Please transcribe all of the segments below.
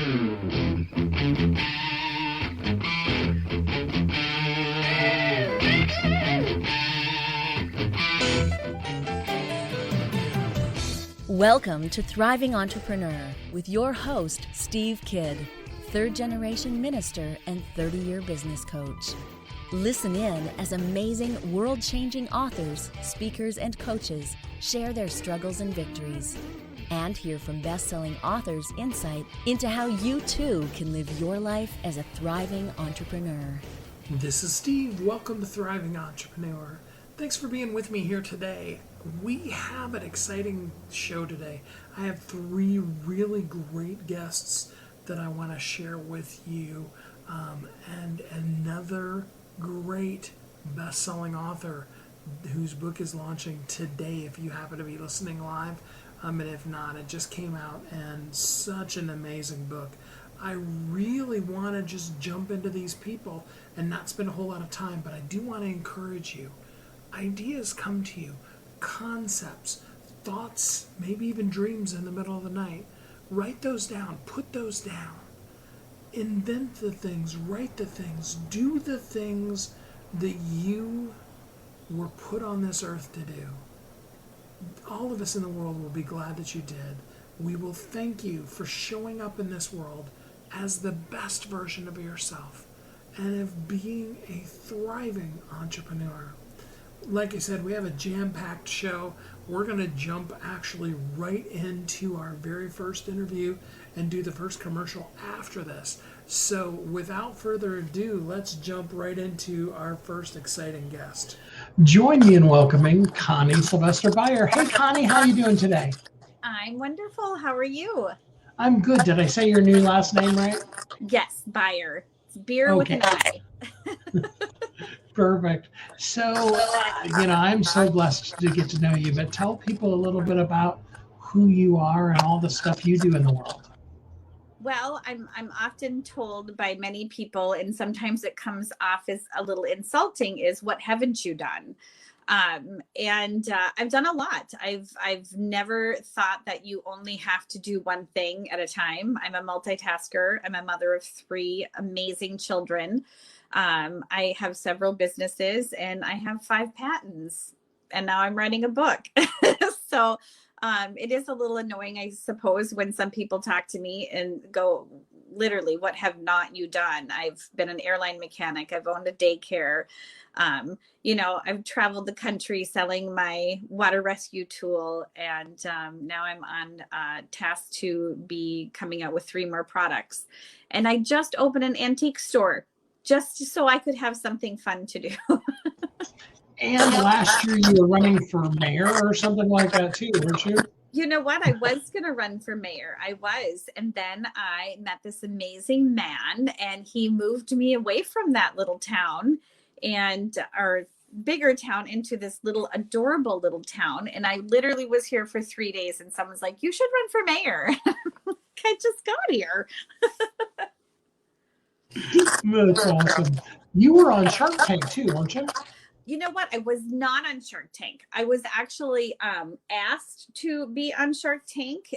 Welcome to Thriving Entrepreneur with your host, Steve Kidd, third-generation minister and 30-year business coach. Listen in as amazing, world-changing authors, speakers, and coaches share their struggles and victories. And hear from best-selling authors' insight into how you too can live your life as a thriving entrepreneur. This is Steve. Welcome to Thriving Entrepreneur. Thanks for being with me here today. We have an exciting show today. I have three really great guests that I want to share with you, and another great best-selling author whose book is launching today if you happen to be listening live, and if not, it just came out, and such an amazing book. I really want to just jump into these people and not spend a whole lot of time, but I do want to encourage you. Ideas come to you, concepts, thoughts, maybe even dreams in the middle of the night. Write those down, put those down. Invent the things, write the things, do the things that you were put on this earth to do. All of us in the world will be glad that you did. We will thank you for showing up in this world as the best version of yourself and of being a thriving entrepreneur. Like I said, we have a jam-packed show. We're going to jump actually right into our very first interview and do the first commercial after this. So without further ado, let's jump right into our first exciting guest. Join me in welcoming Connie Sylvester-Beier. Hey, Connie, how are you doing today? I'm wonderful. How are you? I'm good. Did I say your new last name right? Yes, Beier. It's beer with an I. Perfect. So, I'm so blessed to get to know you, but tell people a little bit about who you are and all the stuff you do in the world. Well, I'm often told by many people, and sometimes it comes off as a little insulting, is what haven't you done? And I've done a lot. I've never thought that you only have to do one thing at a time. I'm a multitasker. I'm a mother of 3 amazing children. I have several businesses and I have 5 patents, and now I'm writing a book. So it is a little annoying, I suppose, when some people talk to me and go, literally, what have not you done? I've been an airline mechanic. I've owned a daycare. I've traveled the country selling my water rescue tool. And now I'm on task to be coming out with 3 more products. And I just opened an antique store just so I could have something fun to do. And last year you were running for mayor or something like that too, weren't you? You know what? I was going to run for mayor. I was. And then I met this amazing man, and he moved me away from that little town and our bigger town into this little adorable little town. And I literally was here for 3 days, and someone's like, you should run for mayor. I just got here. That's awesome. You were on Shark Tank too, weren't you? You know what? I was not on Shark Tank. I was actually asked to be on Shark Tank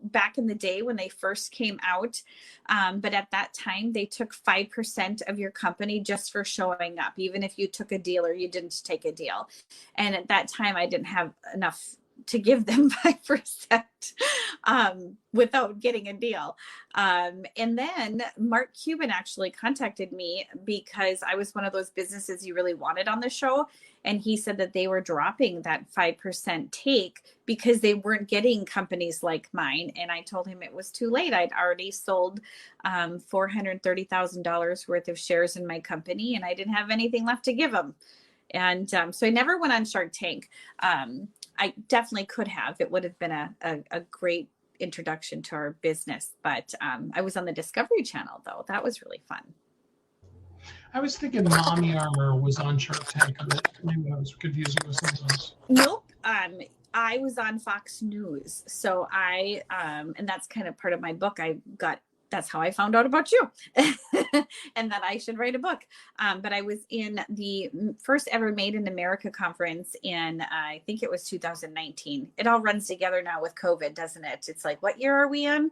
back in the day when they first came out. But at that time, they took 5% of your company just for showing up. Even if you took a deal or you didn't take a deal. And at that time, I didn't have enough to give them 5% without getting a deal. And then Mark Cuban actually contacted me because I was one of those businesses he really wanted on the show. And he said that they were dropping that 5% take because they weren't getting companies like mine. And I told him it was too late. I'd already sold $430,000 worth of shares in my company, and I didn't have anything left to give him. And so I never went on Shark Tank. I definitely could have. It would have been a great introduction to our business. But I was on the Discovery Channel, though. That was really fun. I was thinking Mommy Armor was on Shark Tank, but maybe I was confusing with something else. Nope. I was on Fox News. So and that's kind of part of my book. That's how I found out about you and that I should write a book. But I was in the first ever Made in America conference in, I think it was 2019. It all runs together now with COVID, doesn't it? It's like, what year are we in?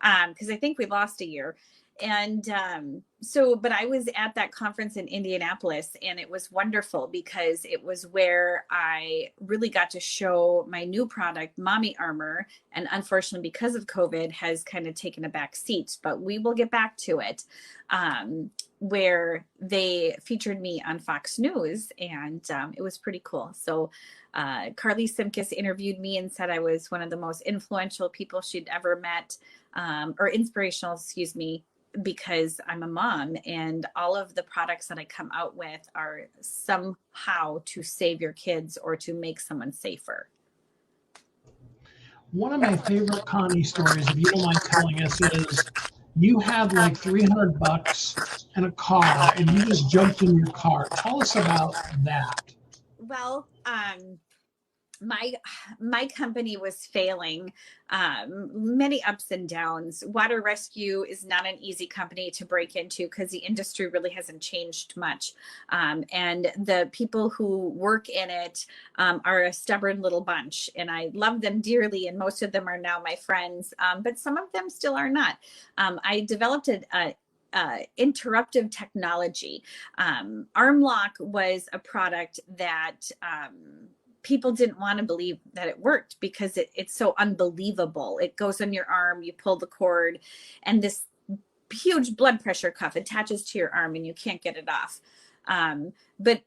because I think we lost a year. And but I was at that conference in Indianapolis, and it was wonderful because it was where I really got to show my new product, Mommy Armor. And unfortunately, because of COVID, has kind of taken a back seat, but we will get back to it. Where they featured me on Fox News, and it was pretty cool. So Carly Simkus interviewed me and said I was one of the most influential people she'd ever met, or inspirational, excuse me, because I'm a mom, and all of the products that I come out with are somehow to save your kids or to make someone safer. One of my favorite Connie stories, if you don't mind telling us, is you had like $300 and a car, and you just jumped in your car. Tell us about that. Well, my company was failing, many ups and downs. Water rescue is not an easy company to break into because the industry really hasn't changed much. And the people who work in it are a stubborn little bunch, and I love them dearly. And most of them are now my friends, but some of them still are not. I developed a interruptive technology. Arm lock was a product that people didn't want to believe that it worked because it's so unbelievable. It goes on your arm, you pull the cord, and this huge blood pressure cuff attaches to your arm and you can't get it off. But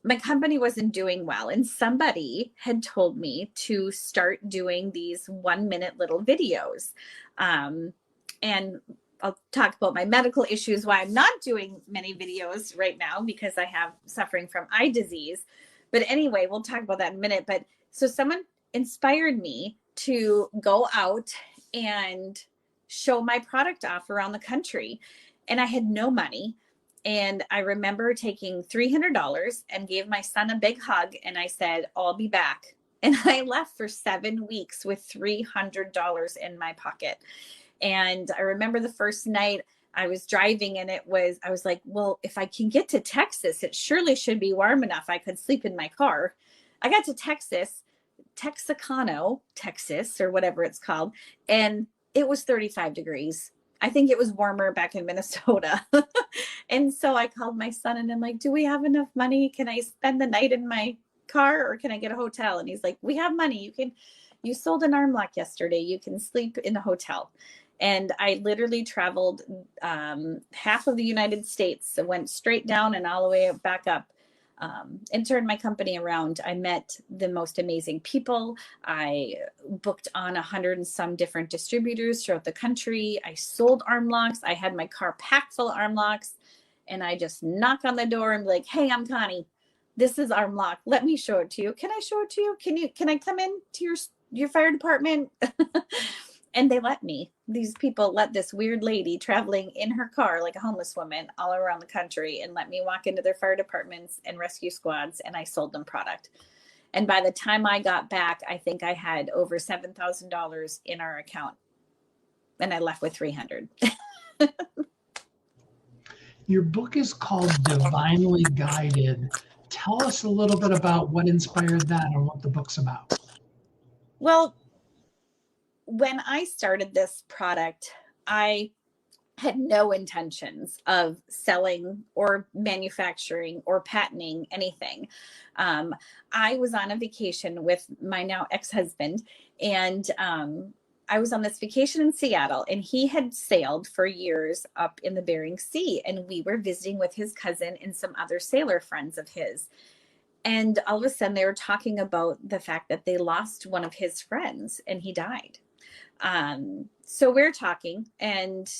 my company wasn't doing well, and somebody had told me to start doing these 1-minute little videos. And I'll talk about my medical issues, why I'm not doing many videos right now, because I have suffering from eye disease. But anyway, we'll talk about that in a minute. But so someone inspired me to go out and show my product off around the country. And I had no money. And I remember taking $300 and gave my son a big hug. And I said, I'll be back. And I left for 7 weeks with $300 in my pocket. And I remember the first night I was driving, and I was like, well, if I can get to Texas, it surely should be warm enough I could sleep in my car. I got to Texarkana, Texas, or whatever it's called, and it was 35 degrees. I think it was warmer back in Minnesota. And so I called my son and I'm like, do we have enough money? Can I spend the night in my car, or can I get a hotel? And he's like, we have money. You sold an arm lock yesterday. You can sleep in a hotel. And I literally traveled half of the United States, so went straight down and all the way back up, and turned my company around. I met the most amazing people. I booked on 100 and some different distributors throughout the country. I sold arm locks. I had my car packed full of arm locks, and I just knock on the door and be like, hey, I'm Connie. This is arm lock. Let me show it to you. Can I show it to you? Can I come in to your fire department? And they let me. These people let this weird lady traveling in her car like a homeless woman all around the country and let me walk into their fire departments and rescue squads, and I sold them product. And by the time I got back, I think I had over $7,000 in our account, and I left with 300. Your book is called Divinely Guided. Tell us a little bit about what inspired that and what the book's about. Well, when I started this product, I had no intentions of selling or manufacturing or patenting anything. I was on a vacation with my now ex-husband, and I was on this vacation in Seattle, and he had sailed for years up in the Bering Sea, and we were visiting with his cousin and some other sailor friends of his. And all of a sudden they were talking about the fact that they lost one of his friends and he died. So we're talking, and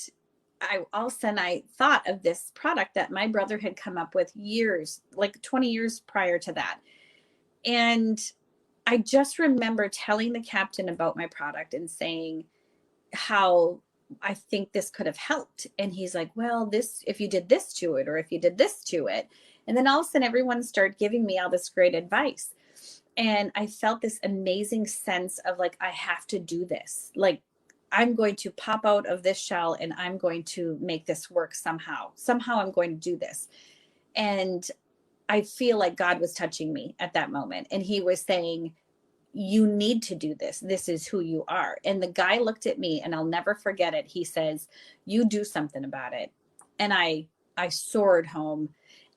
all of a sudden I thought of this product that my brother had come up with years, like 20 years prior to that. And I just remember telling the captain about my product and saying how I think this could have helped. And he's like, well, if you did this to it, or if you did this to it. And then all of a sudden everyone started giving me all this great advice. And I felt this amazing sense of like, I have to do this. Like, I'm going to pop out of this shell and I'm going to make this work somehow. Somehow I'm going to do this. And I feel like God was touching me at that moment. And he was saying, you need to do this. This is who you are. And the guy looked at me, and I'll never forget it. He says, you do something about it. And I soared home,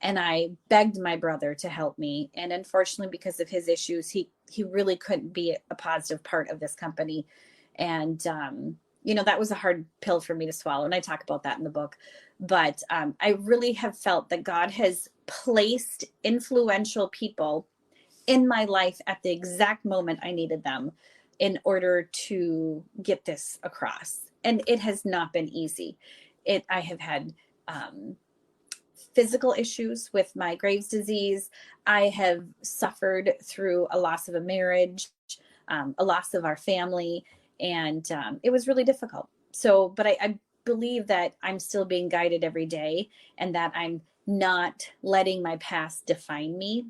and I begged my brother to help me. And unfortunately, because of his issues, he really couldn't be a positive part of this company. And, that was a hard pill for me to swallow. And I talk about that in the book. But I really have felt that God has placed influential people in my life at the exact moment I needed them in order to get this across. And it has not been easy. I have had physical issues with my Graves' disease. I have suffered through a loss of a marriage, a loss of our family, and it was really difficult. So, but I believe that I'm still being guided every day, and that I'm not letting my past define me.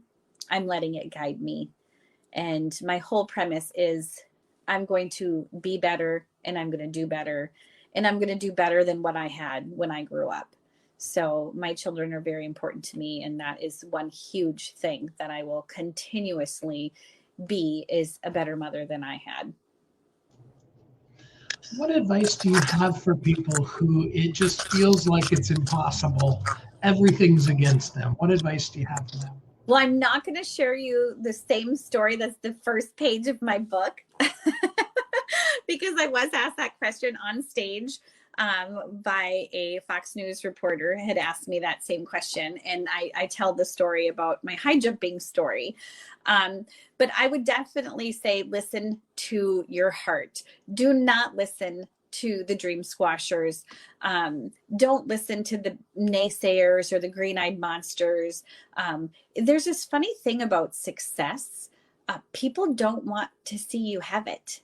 I'm letting it guide me. And my whole premise is I'm going to be better, and I'm going to do better, and I'm going to do better than what I had when I grew up. So my children are very important to me. And that is one huge thing that I will continuously be, is a better mother than I had. What advice do you have for people who it just feels like it's impossible? Everything's against them. What advice do you have for them? Well, I'm not going to share you the same story that's the first page of my book because I was asked that question on stage by a Fox News reporter had asked me that same question. And I tell the story about my high jumping story. But I would definitely say, listen to your heart. Do not listen to the dream squashers. Don't listen to the naysayers or the green-eyed monsters. There's this funny thing about success. People don't want to see you have it.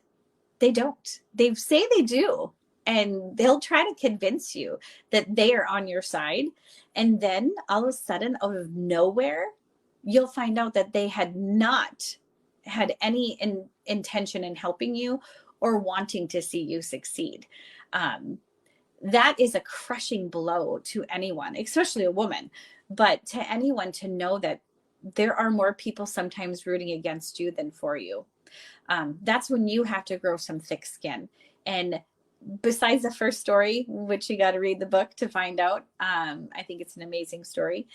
They don't. They say they do. And they'll try to convince you that they are on your side. And then all of a sudden, out of nowhere, you'll find out that they had not had any intention in helping you or wanting to see you succeed. That is a crushing blow to anyone, especially a woman, but to anyone, to know that there are more people sometimes rooting against you than for you. That's when you have to grow some thick skin. And besides the first story, which you got to read the book to find out, I think it's an amazing story.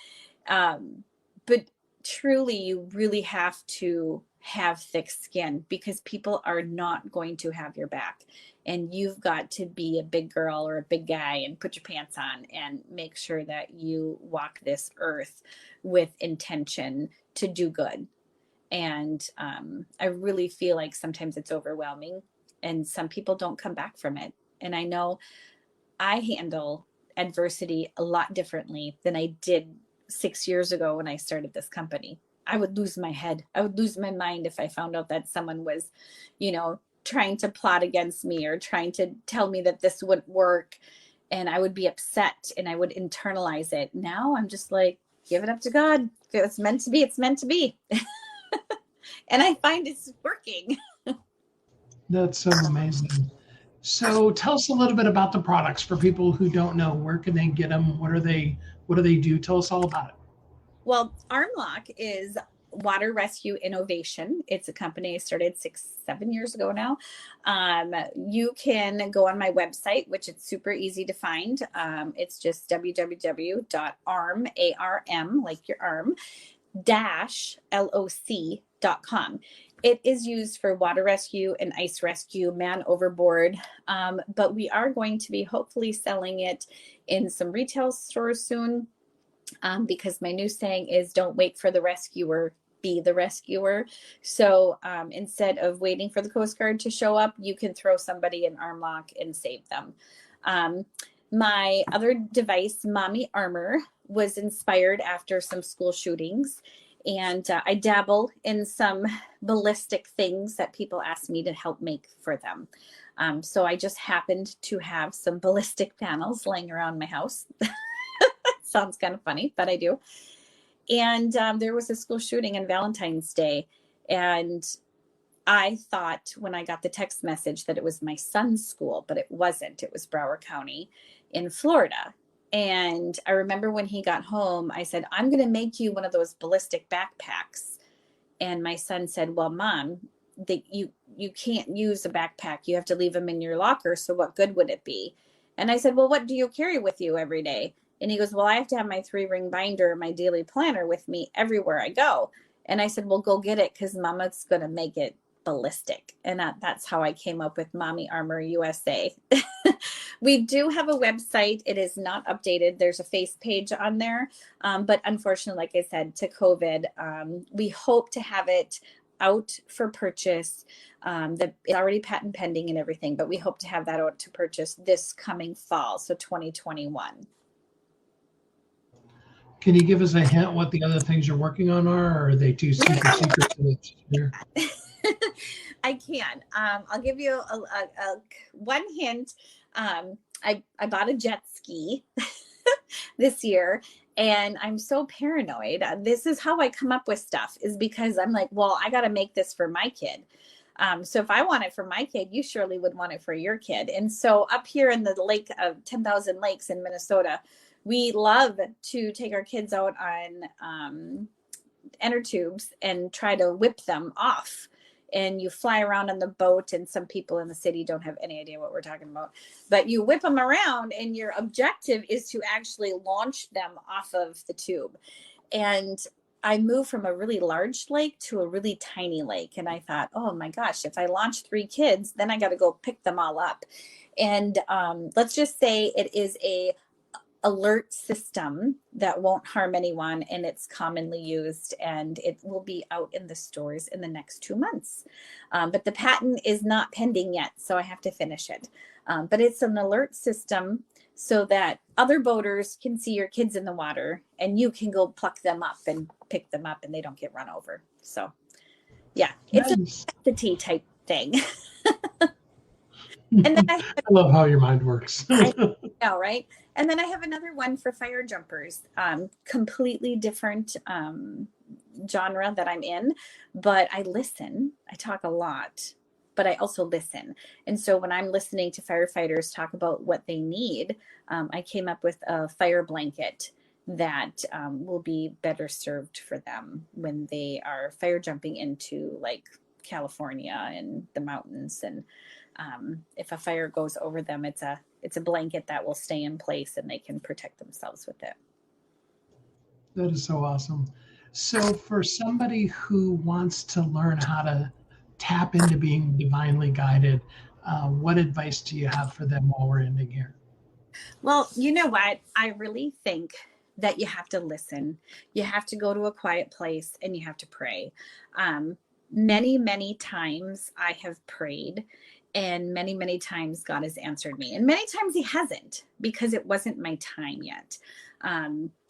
But truly, you really have to have thick skin, because people are not going to have your back. And you've got to be a big girl or a big guy and put your pants on and make sure that you walk this earth with intention to do good. And I really feel like sometimes it's overwhelming, and some people don't come back from it. And I know I handle adversity a lot differently than I did 6 years ago when I started this company. I would lose my head. I would lose my mind if I found out that someone was, trying to plot against me or trying to tell me that this wouldn't work. And I would be upset and I would internalize it. Now I'm just like, give it up to God. If it's meant to be, it's meant to be. And I find it's working. That's so amazing. So tell us a little bit about the products for people who don't know. Where can they get them? What do they do? Tell us all about it. Well, ArmLock is water rescue innovation. It's a company I started 6-7 years ago now. You can go on my website, which it's super easy to find. It's just www.arm, A-R-M, like your arm, -LOC.com. It is used for water rescue and ice rescue, man overboard. But we are going to be hopefully selling it in some retail stores soon. Because my new saying is, don't wait for the rescuer, be the rescuer. So instead of waiting for the Coast Guard to show up, you can throw somebody an ArmLock and save them. My other device, Mommy Armor, was inspired after some school shootings. And I dabble in some ballistic things that people ask me to help make for them. So I just happened to have some ballistic panels laying around my house. Sounds kind of funny, but I do. And there was a school shooting on Valentine's Day. And I thought when I got the text message that it was my son's school, but it wasn't. It was Broward County in Florida. And I remember when he got home, I said, I'm going to make you one of those ballistic backpacks. And my son said, well, Mom, you can't use a backpack. You have to leave them in your locker. So what good would it be? And I said, well, what do you carry with you every day? And he goes, well, I have to have my 3-ring binder, my daily planner with me everywhere I go. And I said, well, go get it, because Mama's going to make it ballistic. And that's how I came up with Mommy Armor USA. We do have a website. It is not updated. There's a face page on there. But unfortunately, like I said, to COVID, we hope to have it out for purchase. It's already patent pending and everything, but we hope to have that out to purchase this coming fall. So 2021. Can you give us a hint what the other things you're working on are, or are they too secret to share? I can. I'll give you a one hint. I bought a jet ski this year, and I'm so paranoid. This is how I come up with stuff, is because I'm like, well, I got to make this for my kid. So if I want it for my kid, you surely would want it for your kid. And so up here in the lake of 10,000 lakes in Minnesota, we love to take our kids out on inner tubes and try to whip them off. And you fly around on the boat, and some people in the city don't have any idea what we're talking about, but you whip them around, and your objective is to actually launch them off of the tube. And I moved from a really large lake to a really tiny lake. And I thought, oh my gosh, if I launch 3 kids, then I got to go pick them all up. And let's just say it is a alert system that won't harm anyone, and it's commonly used, and it will be out in the stores in the next 2 months. But the patent is not pending yet, so I have to finish it. But it's an alert system so that other boaters can see your kids in the water, and you can go pluck them up and pick them up, and they don't get run over. So yeah, it's a necessity type thing. And then I love how your mind works. I know, right? And then I have another one for fire jumpers, completely different genre that I'm in, but I listen. I talk a lot, but I also listen. And so when I'm listening to firefighters talk about what they need, I came up with a fire blanket that will be better served for them when they are fire jumping into like California and the mountains. And if a fire goes over them, it's a blanket that will stay in place, and they can protect themselves with it. That is so awesome. So for somebody who wants to learn how to tap into being divinely guided, what advice do you have for them while we're ending here? Well, you know what? I really think that you have to listen. You have to go to a quiet place, and you have to pray. Many, many times I have prayed, and many, many times God has answered me. And many times he hasn't, because it wasn't my time yet.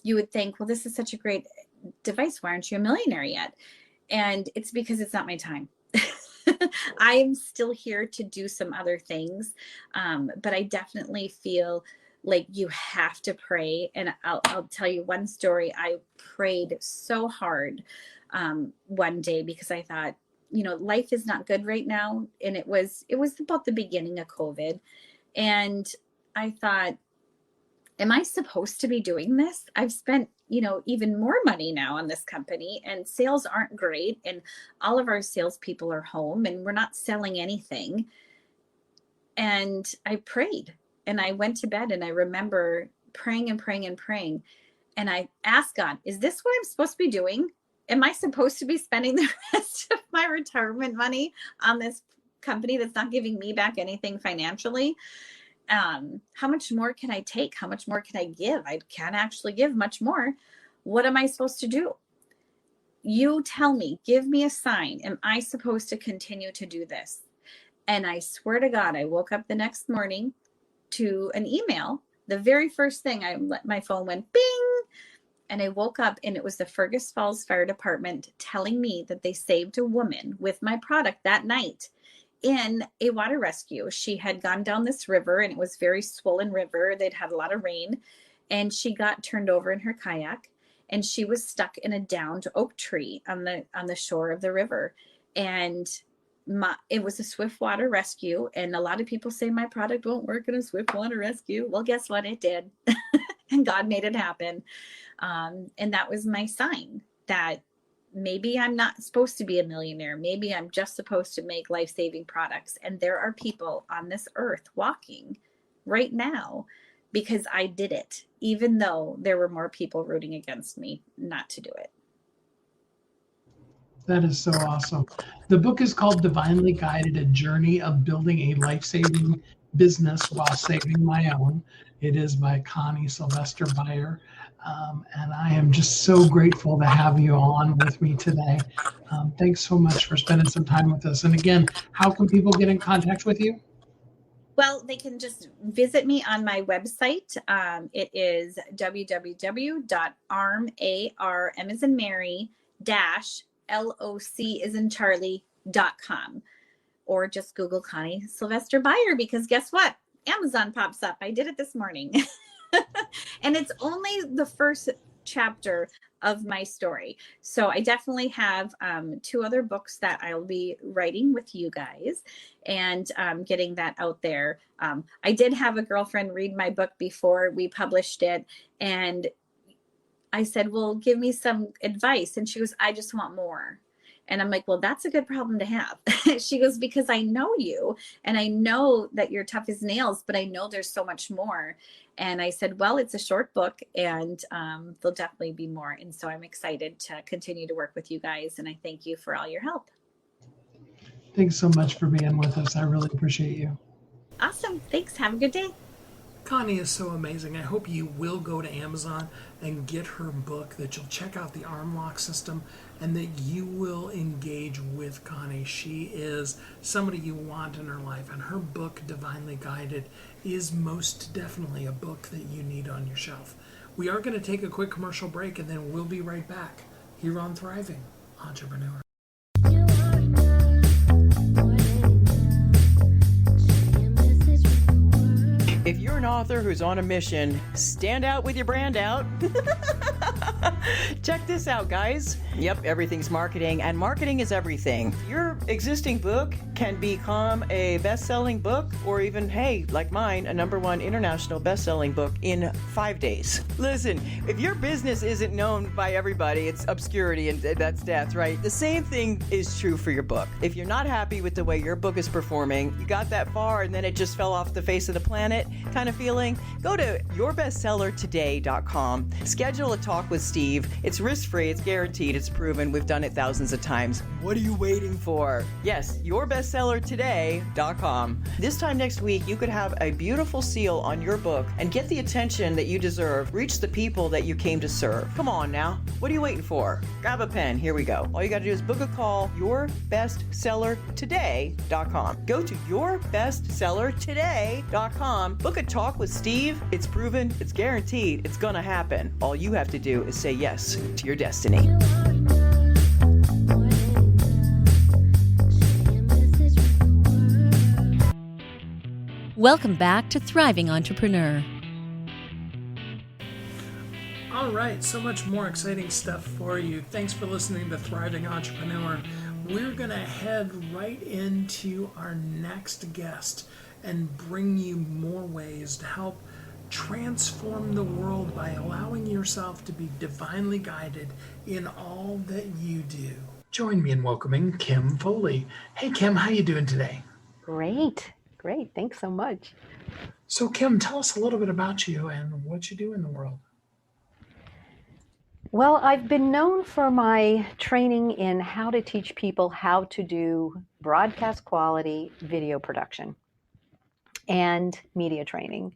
You would think, well, this is such a great device. Why aren't you a millionaire yet? And it's because it's not my time. I am still here to do some other things. But I definitely feel like you have to pray. And I'll tell you one story. I prayed so hard one day, because I thought, life is not good right now. And it was about the beginning of COVID. And I thought, am I supposed to be doing this? I've spent, even more money now on this company, and sales aren't great. And all of our salespeople are home, and we're not selling anything. And I prayed, and I went to bed, and I remember praying and praying and praying. And I asked God, is this what I'm supposed to be doing? Am I supposed to be spending the rest of my retirement money on this company that's not giving me back anything financially? How much more can I take? How much more can I give? I can't actually give much more. What am I supposed to do? You tell me, give me a sign. Am I supposed to continue to do this? And I swear to God, I woke up the next morning to an email. The very first thing, my phone went bing. And I woke up, and it was the Fergus Falls Fire Department telling me that they saved a woman with my product that night in a water rescue. She had gone down this river, and it was a very swollen river. They'd had a lot of rain, and she got turned over in her kayak, and she was stuck in a downed oak tree on the shore of the river. And it was a swift water rescue. And a lot of people say my product won't work in a swift water rescue. Well, guess what? It did. And God made it happen. And that was my sign that maybe I'm not supposed to be a millionaire. Maybe I'm just supposed to make life-saving products. And there are people on this earth walking right now because I did it, even though there were more people rooting against me not to do it. That is so awesome. The book is called Divinely Guided, A Journey of Building a Life-Saving Business While Saving My Own. It is by Connie Sylvester-Beier. And I am just so grateful to have you on with me today. Thanks so much for spending some time with us. And again, how can people get in contact with you? Well, they can just visit me on my website. It is www.arm, A-R-M as in Mary, -LOC as in Charlie.com. Or just Google Connie Sylvester-Beier, because guess what? Amazon pops up. I did it this morning. And it's only the first chapter of my story. So I definitely have 2 other books that I'll be writing with you guys and getting that out there. I did have a girlfriend read my book before we published it. And I said, well, give me some advice. And she goes, I just want more. And I'm like, well, that's a good problem to have. She goes, because I know you and I know that you're tough as nails, but I know there's so much more. And I said, well, it's a short book and there'll definitely be more. And so I'm excited to continue to work with you guys. And I thank you for all your help. Thanks so much for being with us. I really appreciate you. Awesome. Thanks. Have a good day. Connie is so amazing. I hope you will go to Amazon and get her book, that you'll check out the arm lock system, and that you will engage with Connie. She is somebody you want in her life, and her book, Divinely Guided, is most definitely a book that you need on your shelf. We are going to take a quick commercial break, and then we'll be right back here on Thriving Entrepreneur. If you're an author who's on a mission, stand out with your brand out. Check this out, guys. Yep, everything's marketing, and marketing is everything. Your existing book can become a best-selling book, or even, hey, like mine, a #1 international best-selling book in 5 days. Listen, if your business isn't known by everybody, it's obscurity, and that's death, right? The same thing is true for your book. If you're not happy with the way your book is performing, you got that far and then it just fell off the face of the planet kind of feeling, go to yourbestsellertoday.com. Schedule a talk with Steve. It's risk-free, it's guaranteed, it's proven. We've done it thousands of times. What are you waiting for? Yes, yourbestsellertoday.com. This time next week, you could have a beautiful seal on your book and get the attention that you deserve. Reach the people that you came to serve. Come on now. What are you waiting for? Grab a pen. Here we go. All you got to do is book a call, yourbestsellertoday.com. Go to yourbestsellertoday.com. Book a talk with Steve. It's proven, it's guaranteed, it's gonna happen. All you have to do is say yes to your destiny. Welcome back to Thriving Entrepreneur. All right, so much more exciting stuff for you. Thanks for listening to Thriving Entrepreneur. We're going to head right into our next guest and bring you more ways to help transform the world by allowing yourself to be divinely guided in all that you do. Join me in welcoming Kim Foley. Hey, Kim, how you doing today? Great. Thanks so much. So, Kim, tell us a little bit about you and what you do in the world. Well, I've been known for my training in how to teach people how to do broadcast quality video production and media training.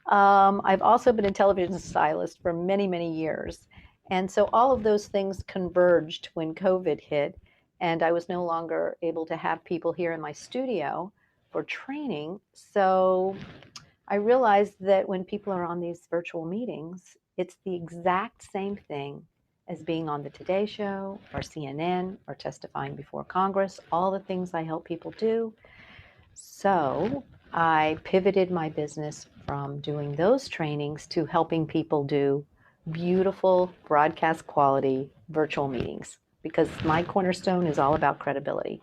I've also been a television stylist for many, many years. And so all of those things converged when COVID hit, and I was no longer able to have people here in my studio for training. So I realized that when people are on these virtual meetings, it's the exact same thing as being on the Today Show or CNN or testifying before Congress, all the things I help people do. So I pivoted my business from doing those trainings to helping people do beautiful broadcast quality virtual meetings, because my cornerstone is all about credibility.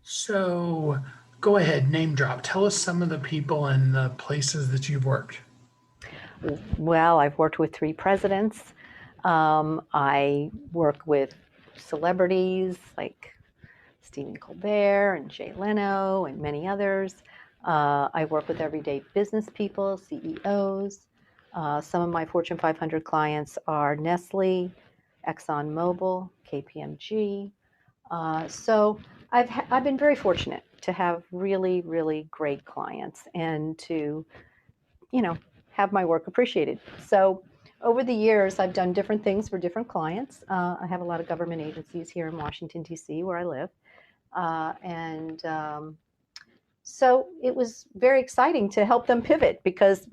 So go ahead, name drop. Tell us some of the people and the places that you've worked. Well, I've worked with 3 presidents. I work with celebrities like Stephen Colbert and Jay Leno and many others. I work with everyday business people, CEOs. Some of my Fortune 500 clients are Nestle, ExxonMobil, KPMG. So I've been very fortunate to have really, really great clients and to, you know, have my work appreciated. So over the years, I've done different things for different clients. I have a lot of government agencies here in Washington, D.C., where I live. And so it was very exciting to help them pivot because,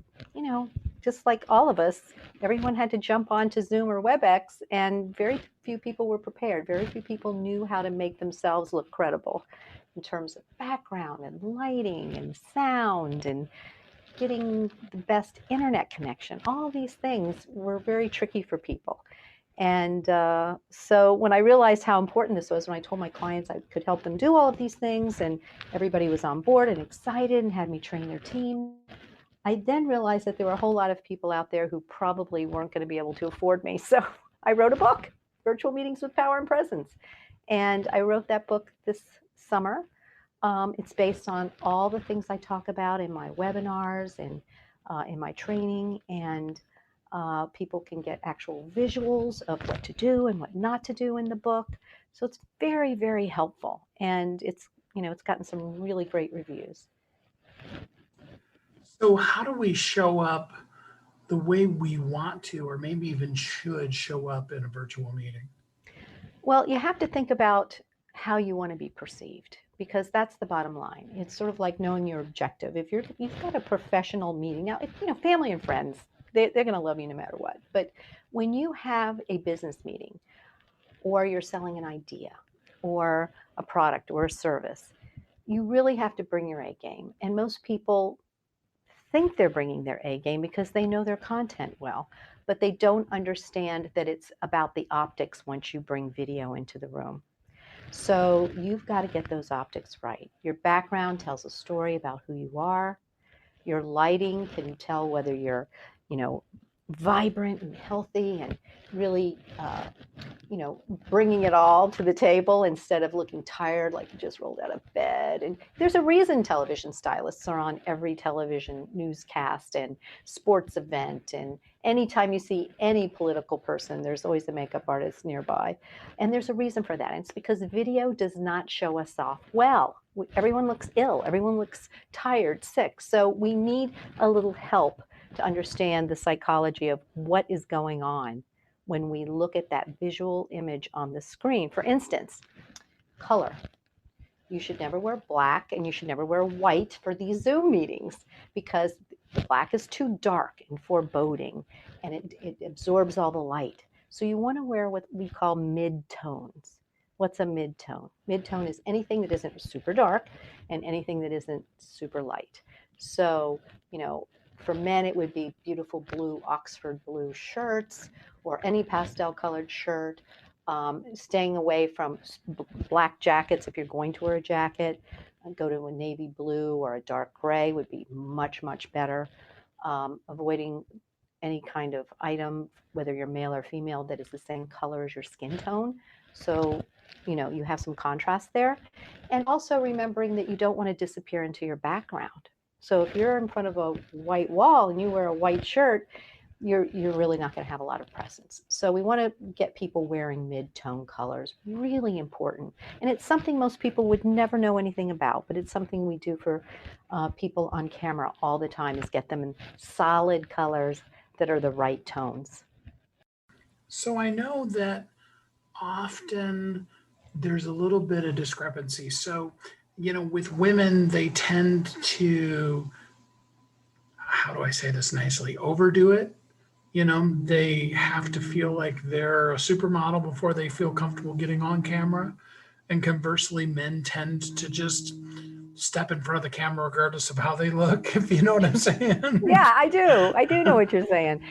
just like all of us, everyone had to jump onto Zoom or WebEx, and very few people were prepared. Very few people knew how to make themselves look credible in terms of background and lighting and sound and getting the best internet connection. All these things were very tricky for people. And so when I realized how important this was, when I told my clients I could help them do all of these things, and everybody was on board and excited and had me train their team, I then realized that there were a whole lot of people out there who probably weren't going to be able to afford me. So I wrote a book, Virtual Meetings with Power and Presence. And I wrote that book this summer. It's based on all the things I talk about in my webinars and in my training, and people can get actual visuals of what to do and what not to do in the book. So it's very, very helpful, and it's gotten some really great reviews. So how do we show up the way we want to, or maybe even should show up in a virtual meeting? Well, you have to think about how you want to be perceived, because that's the bottom line. It's sort of like knowing your objective. If you've got a professional meeting now, family and friends, they're going to love you no matter what. But when you have a business meeting, or you're selling an idea, or a product, or a service, you really have to bring your A game. And most people think they're bringing their A game because they know their content well, but they don't understand that it's about the optics once you bring video into the room. So you've got to get those optics right. Your background tells a story about who you are. Your lighting can tell whether you're, vibrant and healthy and really, bringing it all to the table instead of looking tired like you just rolled out of bed. And there's a reason television stylists are on every television newscast and sports event. And anytime you see any political person, there's always a makeup artist nearby. And there's a reason for that. And it's because video does not show us off well. Everyone looks ill. Everyone looks tired, sick. So we need a little help to understand the psychology of what is going on when we look at that visual image on the screen. For instance, color. You should never wear black and you should never wear white for these Zoom meetings, because the black is too dark and foreboding, and it absorbs all the light. So you want to wear what we call mid-tones. What's a mid-tone? Mid-tone is anything that isn't super dark and anything that isn't super light. So, for men, it would be beautiful blue, Oxford blue shirts, or any pastel colored shirt. Staying away from black jackets if you're going to wear a jacket. Go to a navy blue or a dark gray would be much, much better. Avoiding any kind of item, whether you're male or female, that is the same color as your skin tone. So, you have some contrast there. And also remembering that you don't want to disappear into your background. So if you're in front of a white wall and you wear a white shirt, you're really not going to have a lot of presence. So we want to get people wearing mid-tone colors, really important. And it's something most people would never know anything about, but it's something we do for people on camera all the time, is get them in solid colors that are the right tones. So I know that often there's a little bit of discrepancy. So, with women, they tend to, how do I say this nicely, overdo it. They have to feel like they're a supermodel before they feel comfortable getting on camera. And conversely, men tend to just step in front of the camera regardless of how they look, if you know what I'm saying. Yeah, I do know what you're saying.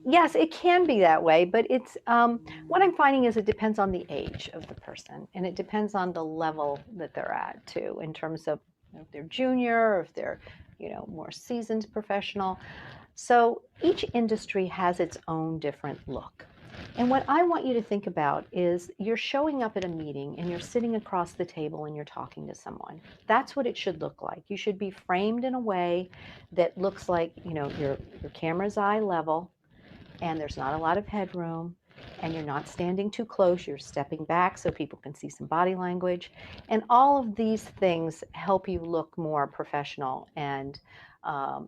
Yes, it can be that way, but it's what I'm finding is it depends on the age of the person, and it depends on the level that they're at too, in terms of if they're junior or if they're more seasoned professional. So each industry has its own different look. And what I want you to think about is you're showing up at a meeting and you're sitting across the table and you're talking to someone. That's what it should look like. You should be framed in a way that looks like, your camera's eye level and there's not a lot of headroom and you're not standing too close. You're stepping back so people can see some body language. And all of these things help you look more professional and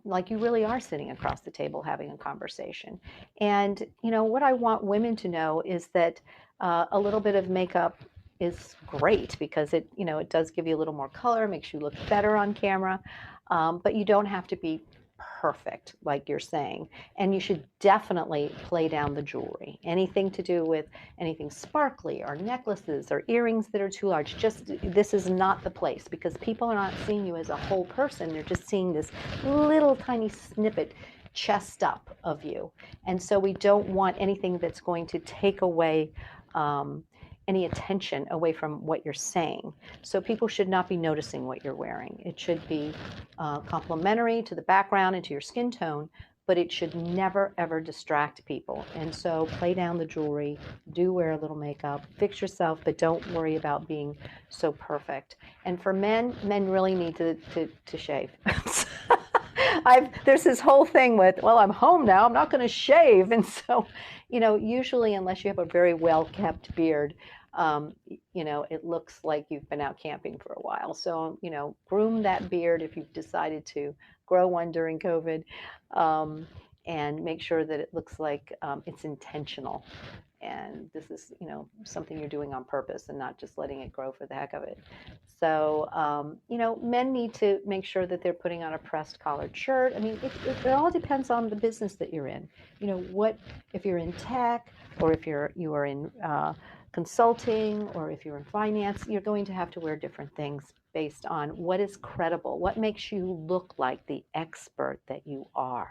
like you really are sitting across the table having a conversation. And, what I want women to know is that a little bit of makeup is great because it does give you a little more color, makes you look better on camera, but you don't have to be perfect, like you're saying. And you should definitely play down the jewelry. Anything to do with anything sparkly or necklaces or earrings that are too large, this is not the place because people are not seeing you as a whole person. They're just seeing this little tiny snippet chest up of you. And so we don't want anything that's going to take away any attention away from what you're saying. So people should not be noticing what you're wearing. It should be complementary to the background and to your skin tone, but it should never, ever distract people. And so play down the jewelry, do wear a little makeup, fix yourself, but don't worry about being so perfect. And for men really need to shave. There's this whole thing with, well, I'm home now, I'm not going to shave. And so, usually unless you have a very well-kept beard, it looks like you've been out camping for a while. So, groom that beard if you've decided to grow one during COVID, and make sure that it looks like it's intentional. And this is, something you're doing on purpose and not just letting it grow for the heck of it. So, men need to make sure that they're putting on a pressed collared shirt. I mean, it all depends on the business that you're in. If you're in tech or if you are in consulting or if you're in finance, you're going to have to wear different things based on what is credible, what makes you look like the expert that you are.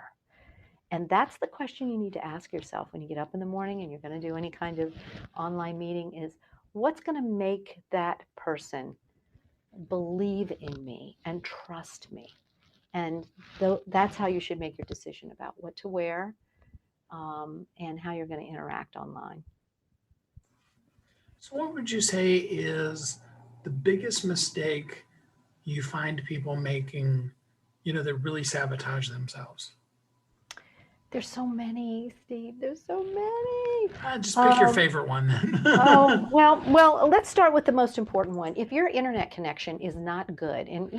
And that's the question you need to ask yourself when you get up in the morning and you're going to do any kind of online meeting is, what's going to make that person believe in me and trust me? And that's how you should make your decision about what to wear and how you're going to interact online. So what would you say is the biggest mistake you find people making, that really sabotage themselves? There's so many, Steve. There's so many. Just pick your favorite one then. Well, let's start with the most important one. If your internet connection is not good, and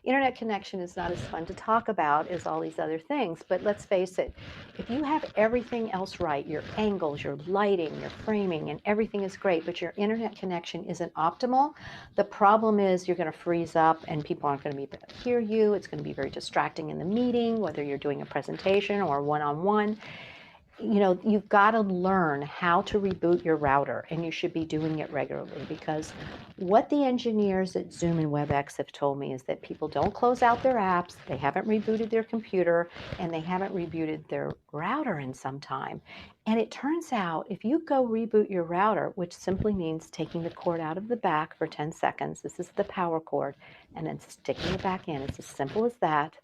internet connection is not as fun to talk about as all these other things, but let's face it, if you have everything else right, your angles, your lighting, your framing, and everything is great, but your internet connection isn't optimal, the problem is you're going to freeze up and people aren't going to be able to hear you. It's going to be very distracting in the meeting, whether you're doing a presentation or one-on-one. You've got to learn how to reboot your router, and you should be doing it regularly, because what the engineers at Zoom and WebEx have told me is that people don't close out their apps, they haven't rebooted their computer, and they haven't rebooted their router in some time. And it turns out if you go reboot your router, which simply means taking the cord out of the back for 10 seconds, this is the power cord, and then sticking it back in, it's as simple as that.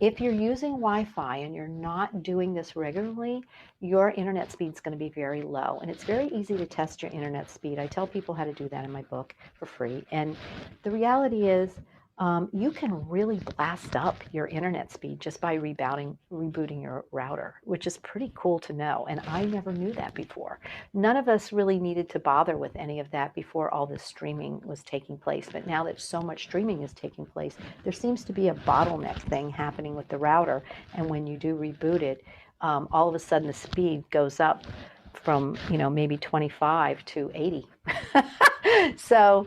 If you're using Wi-Fi and you're not doing this regularly, your internet speed is going to be very low. And it's very easy to test your internet speed. I tell people how to do that in my book for free. And the reality is you can really blast up your internet speed just by rebooting your router, which is pretty cool to know. And I never knew that before. None of us really needed to bother with any of that before all this streaming was taking place. But now that so much streaming is taking place, there seems to be a bottleneck thing happening with the router. And when you do reboot it, all of a sudden the speed goes up from maybe 25 to 80. So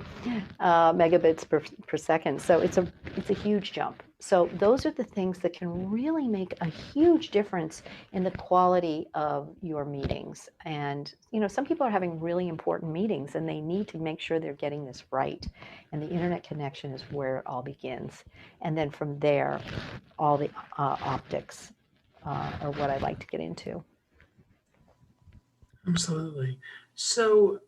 megabits per second. So it's a huge jump. So those are the things that can really make a huge difference in the quality of your meetings. And some people are having really important meetings and they need to make sure they're getting this right. And the internet connection is where it all begins. And then from there, all the optics are what I like to get into. Absolutely. So,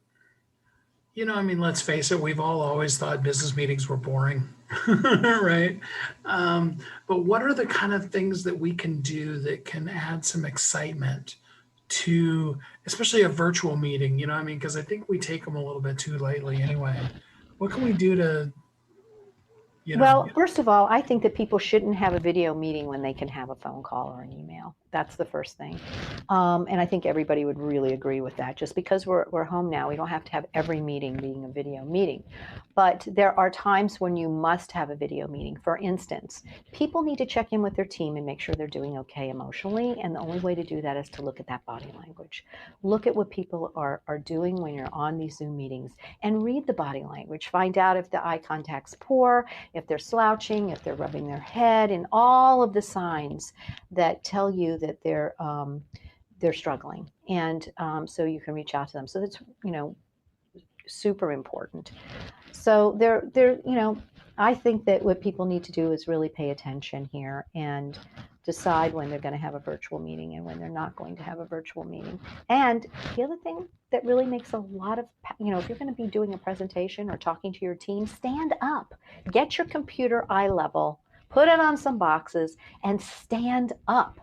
let's face it, we've all always thought business meetings were boring, right? But what are the kind of things that we can do that can add some excitement to, especially a virtual meeting, you know what I mean? Because I think we take them a little bit too lightly anyway. What can we do to, Well, first of all, I think that people shouldn't have a video meeting when they can have a phone call or an email. That's the first thing. And I think everybody would really agree with that. Just because we're home now, we don't have to have every meeting being a video meeting. But there are times when you must have a video meeting. For instance, people need to check in with their team and make sure they're doing okay emotionally. And the only way to do that is to look at that body language. Look at what people are doing when you're on these Zoom meetings and read the body language. Find out if the eye contact's poor, if they're slouching, if they're rubbing their head, and all of the signs that tell you that they're struggling. And so you can reach out to them. So that's, super important. So I think that what people need to do is really pay attention here and decide when they're going to have a virtual meeting and when they're not going to have a virtual meeting. And the other thing that really makes a lot of, if you're going to be doing a presentation or talking to your team, stand up, get your computer eye level, put it on some boxes and stand up.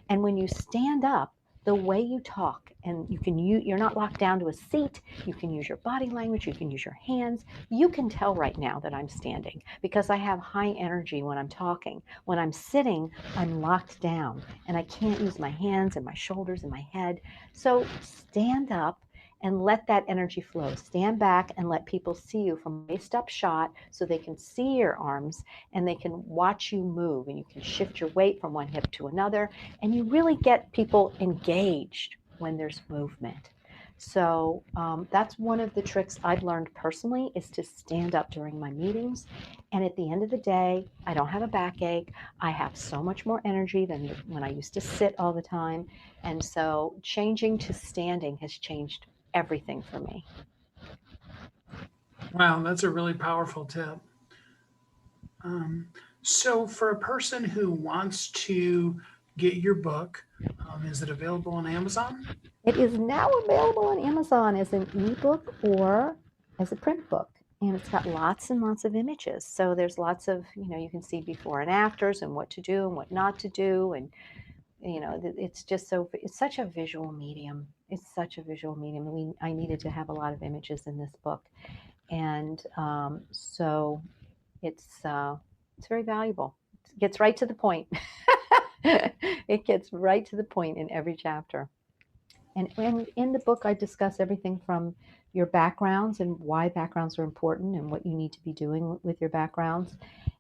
And when you stand up, the way you talk, and you're not locked down to a seat, you can use your body language, you can use your hands. You can tell right now that I'm standing because I have high energy when I'm talking. When I'm sitting, I'm locked down and I can't use my hands and my shoulders and my head. So stand up and let that energy flow. Stand back and let people see you from waist up shot so they can see your arms and they can watch you move, and you can shift your weight from one hip to another, and you really get people engaged when there's movement. So that's one of the tricks I've learned personally, is to stand up during my meetings. And at the end of the day, I don't have a backache. I have so much more energy than when I used to sit all the time. And so changing to standing has changed everything for me. Wow, that's a really powerful tip. So for a person who wants to get your book, is it available on Amazon? It is now available on Amazon as an ebook or as a print book. And it's got lots and lots of images. So there's lots of, you can see before and afters and what to do and what not to do. And, it's such a visual medium. It's such a visual medium. I needed to have a lot of images in this book. And so it's very valuable. It gets right to the point. It gets right to the point in every chapter. And in the book, I discuss everything from your backgrounds and why backgrounds are important and what you need to be doing with your backgrounds.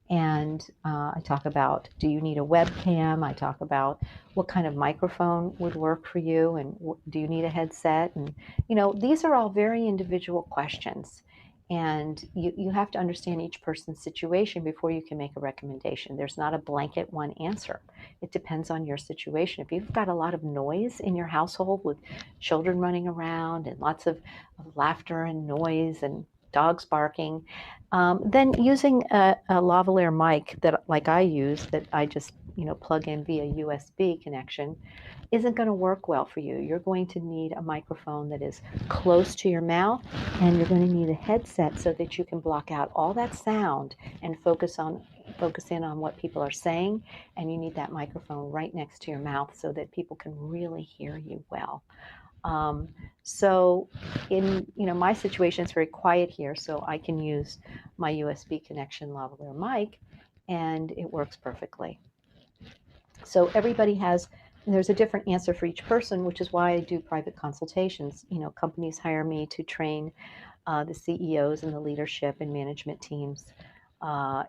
And I talk about, do you need a webcam? I talk about what kind of microphone would work for you, and do you need a headset? And, these are all very individual questions. And you have to understand each person's situation before you can make a recommendation. There's not a blanket one answer. It depends on your situation. If you've got a lot of noise in your household with children running around and lots of laughter and noise and dogs barking, then using a lavalier mic that, like I use, that I just plug in via USB connection, isn't going to work well for you. You're going to need a microphone that is close to your mouth, and you're going to need a headset so that you can block out all that sound and focus in on what people are saying. And you need that microphone right next to your mouth so that people can really hear you well. So in my situation, it's very quiet here, so I can use my USB connection lavalier mic, and it works perfectly. So there's a different answer for each person, which is why I do private consultations. Companies hire me to train the CEOs and the leadership and management teams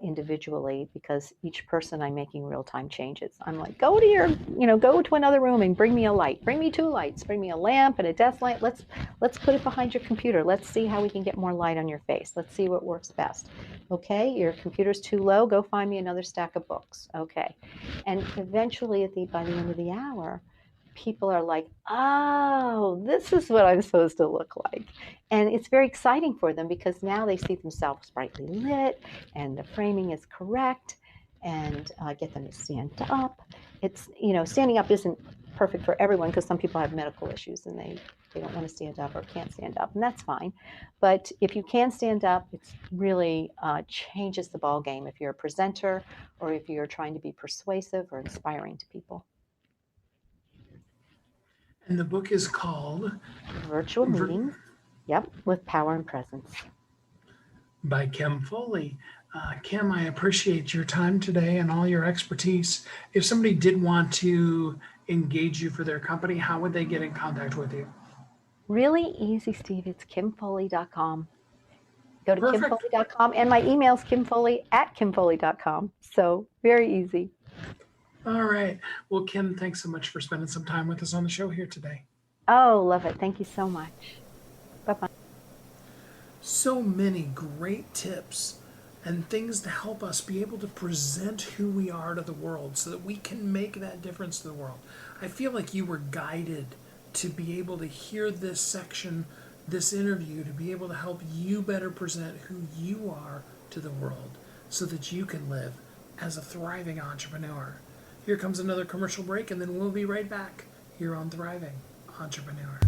individually, because each person I'm making real-time changes. I'm like, go to another room and bring me a light. Bring me 2 lights. Bring me a lamp and a desk light. Let's put it behind your computer. Let's see how we can get more light on your face. Let's see what works best. Okay, your computer's too low. Go find me another stack of books. Okay, and eventually by the end of the hour, people are like, oh, this is what I'm supposed to look like. And it's very exciting for them because now they see themselves brightly lit and the framing is correct, and get them to stand up. It's, standing up isn't perfect for everyone because some people have medical issues and they don't want to stand up or can't stand up, and that's fine. But if you can stand up, it's really changes the ball game if you're a presenter or if you're trying to be persuasive or inspiring to people. And the book is called Virtual meetings, yep, with power and presence. by Kim Foley. Kim, I appreciate your time today and all your expertise. If somebody did want to engage you for their company, how would they get in contact with you? Really easy, Steve. It's kimfoley.com. Go to Perfect. kimfoley.com, and my email is kimfoley@kimfoley.com. So very easy. All right. Well, Kim, thanks so much for spending some time with us on the show here today. Oh, love it. Thank you so much. Bye-bye. So many great tips and things to help us be able to present who we are to the world so that we can make that difference to the world. I feel like you were guided to be able to hear this section, this interview, to be able to help you better present who you are to the world so that you can live as a thriving entrepreneur. Here comes another commercial break, and then we'll be right back here on Thriving Entrepreneur.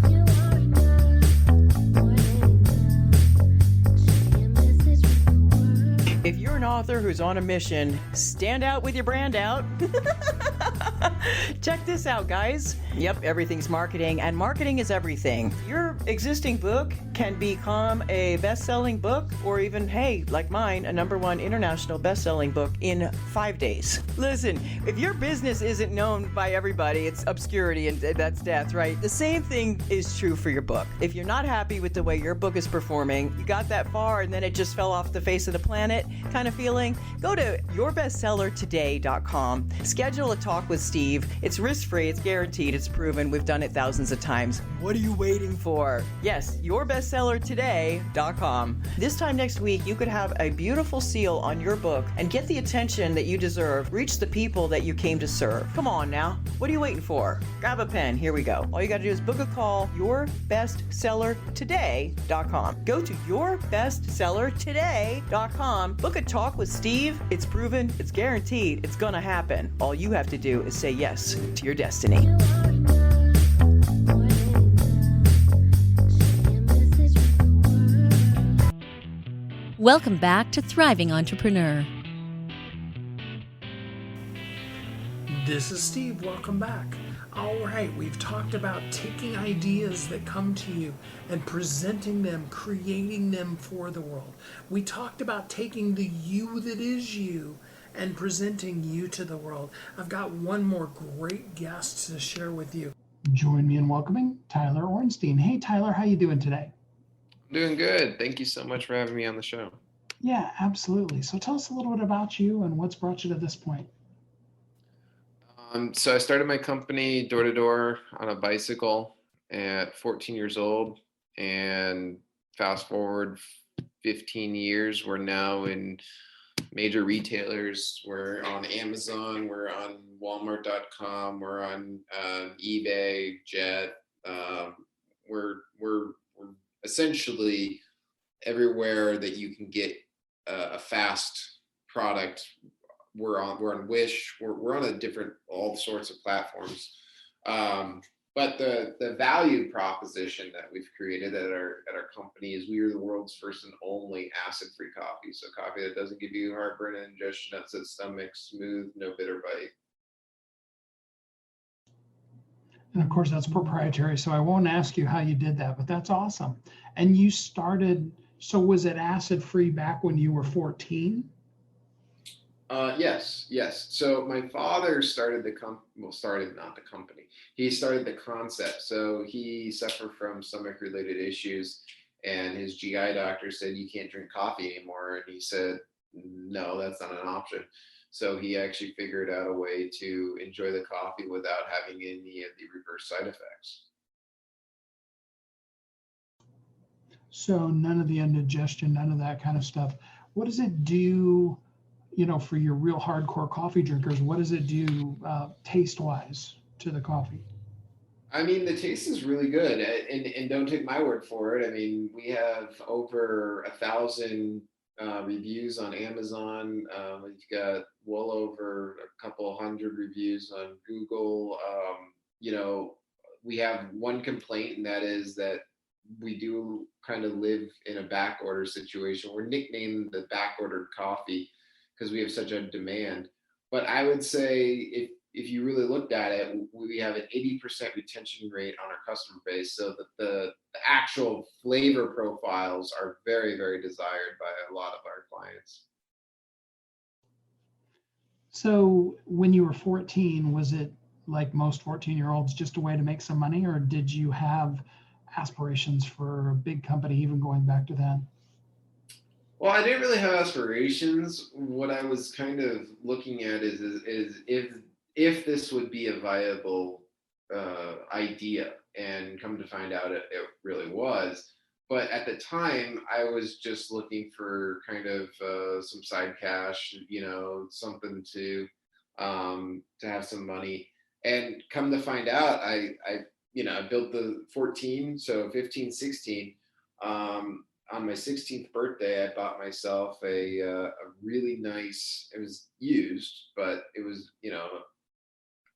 If you're an author who's on a mission, stand out with your brand out. Check this out, guys. Yep, everything's marketing, and marketing is everything. Your existing book can become a best-selling book, or even, hey, like mine, a #1 international best-selling book in 5 days. Listen, if your business isn't known by everybody, it's obscurity, and that's death, right? The same thing is true for your book. If you're not happy with the way your book is performing, you got that far and then it just fell off the face of the planet kind of feeling, go to yourbestsellertoday.com. Schedule a talk with Steve. It's risk-free, it's guaranteed, it's proven. We've done it thousands of times. What are you waiting for? Yes, yourbestsellertoday.com. This time next week, you could have a beautiful seal on your book and get the attention that you deserve. Reach the people that you came to serve. Come on now. What are you waiting for? Grab a pen. Here we go. All you got to do is book a call, yourbestsellertoday.com. Go to yourbestsellertoday.com. Book a talk with Steve. It's proven, it's guaranteed, it's gonna happen. All you have to do is say yes to your destiny. Welcome back to Thriving Entrepreneur. This is Steve. Welcome back. All right, we've talked about taking ideas that come to you and presenting them, creating them for the world. We talked about taking the you that is you and presenting you to the world. I've got one more great guest to share with you. Join me in welcoming Tyler Ornstein. Hey, Tyler, how you doing today? I'm doing good. Thank you so much for having me on the show. Yeah, absolutely. So tell us a little bit about you and what's brought you to this point. So I started my company door to door on a bicycle at 14 years old, and fast forward 15 years, we're now in major retailers. We're on Amazon, we're on Walmart.com, we're on eBay, Jet. We're essentially everywhere that you can get a fast product. We're on Wish. We're on all sorts of platforms. But the value proposition that we've created at our company is we are the world's first and only acid-free coffee. So coffee that doesn't give you heartburn and indigestion, upset stomach, smooth, no bitter bite. And of course, that's proprietary, so I won't ask you how you did that, but that's awesome. And you started, so was it acid-free back when you were 14? Yes. So my father started not the company. He started the concept. So he suffered from stomach-related issues, and his GI doctor said, "You can't drink coffee anymore." And he said, "No, that's not an option." So he actually figured out a way to enjoy the coffee without having any of the reverse side effects. So none of the indigestion, none of that kind of stuff. What does it do, for your real hardcore coffee drinkers? What does it do taste-wise to the coffee? I mean, the taste is really good, and don't take my word for it. I mean, we have over 1,000 reviews on Amazon. We've got well over a couple hundred reviews on Google. We have one complaint, and that is that we do kind of live in a back order situation. We're nicknamed the back ordered coffee because we have such a demand. But I would say if you really looked at it, we have an 80% retention rate on our customer base, so that the actual flavor profiles are very, very desired by a lot of our clients. So when you were 14, was it like most 14-year-olds just a way to make some money, or did you have aspirations for a big company even going back to then? Well, I didn't really have aspirations. What I was kind of looking at is if this would be a viable idea, and come to find out it really was. But at the time, I was just looking for kind of some side cash, something to have some money. And come to find out, I built the 14, so 15, 16. On my 16th birthday, I bought myself a really nice, it was used, but it was,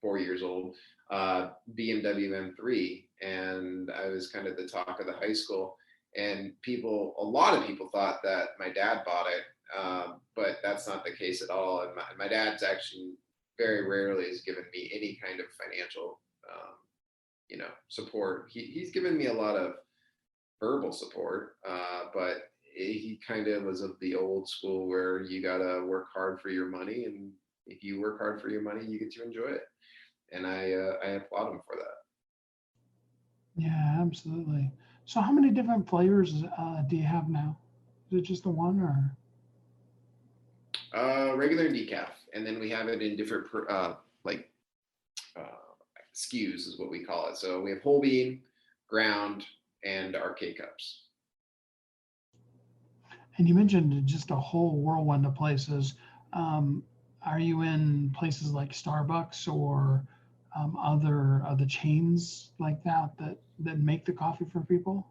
4 years old, BMW M3. And I was kind of the talk of the high school. And a lot of people thought that my dad bought it, but that's not the case at all. And my dad's actually very rarely has given me any kind of financial, support. He's given me a lot of verbal support, but he kind of was of the old school where you gotta work hard for your money, and if you work hard for your money, you get to enjoy it. And I applaud him for that. Yeah, absolutely. So how many different flavors do you have now? Is it just the one, or? Regular and decaf, and then we have it in different SKUs is what we call it. So we have whole bean, ground, and our K-Cups. And you mentioned just a whole whirlwind of places. Are you in places like Starbucks or other chains like that make the coffee for people?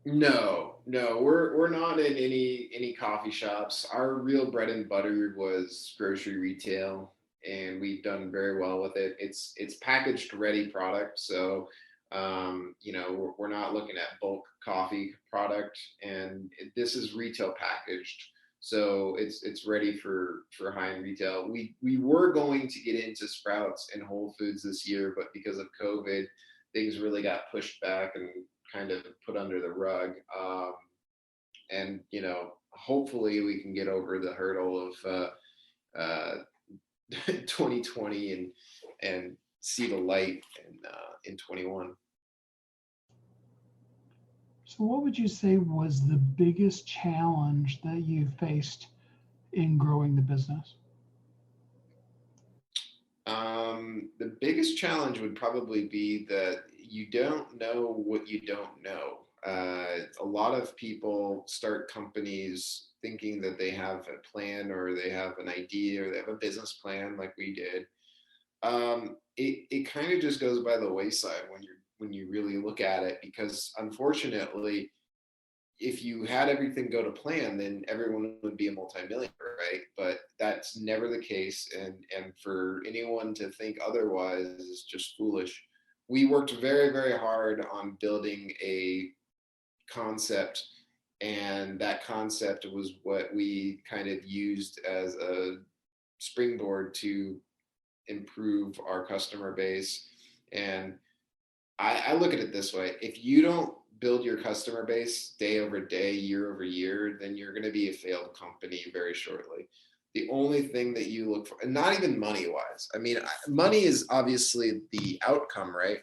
No, we're not in any coffee shops. Our real bread and butter was grocery retail, and we've done very well with it. It's packaged ready product, so we're not looking at bulk coffee product, and this is retail packaged, so it's ready for high-end retail. We were going to get into Sprouts and Whole Foods this year, but because of COVID, things really got pushed back and kind of put under the rug. And hopefully we can get over the hurdle of 2020 and see the light in 21. So what would you say was the biggest challenge that you faced in growing the business? The biggest challenge would probably be that you don't know what you don't know. A lot of people start companies thinking that they have a plan, or they have an idea, or they have a business plan like we did. It kind of just goes by the wayside when you really look at it, because unfortunately, if you had everything go to plan, then everyone would be a multimillionaire, right? But that's never the case, and for anyone to think otherwise is just foolish. We worked very, very hard on building a concept, and that concept was what we kind of used as a springboard to improve our customer base. And I look at it this way: if you don't build your customer base day over day, year over year, then you're going to be a failed company very shortly. The only thing that you look for, and not even money wise, I mean, money is obviously the outcome, right?